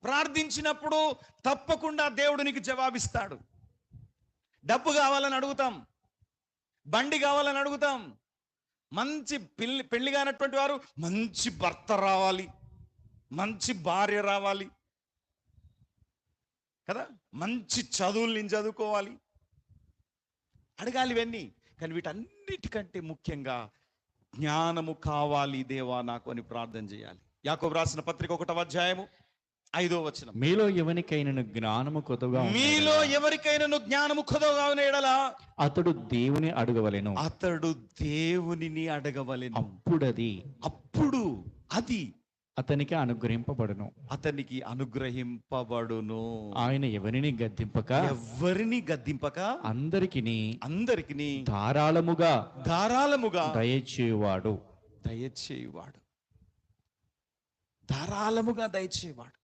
ప్రార్థించినప్పుడు తప్పకుండా దేవుడు నీకు జవాబిస్తాడు. డబ్బు కావాలని అడుగుతాం, బండి కావాలని అడుగుతాం, మంచి పెళ్లి కానటువంటి వారు మంచి భర్త రావాలి, మంచి భార్య రావాలి కదా, మంచి చదువులు నేను చదువుకోవాలి, అడగాలి ఇవన్నీ. కానీ వీటన్నిటికంటే ముఖ్యంగా జ్ఞానము కావాలి దేవా నాకు అని ప్రార్థన చేయాలి. యాకోబు రాసిన పత్రిక 1వ అధ్యాయము 5వ వచనం, మీలో ఎవరికైనా జ్ఞానము కొత్తగా ఉన్న ఎడల అతడు దేవుని అడగవలెను, అతడు దేవునిని అడగవలెను, అప్పుడు అది అతనికి అనుగ్రహింపబడును. ఆయన ఎవరిని గద్దింపక అందరికిని ధారాళముగా దయచేయువాడు. ధారాళముగా దయచేవాడు.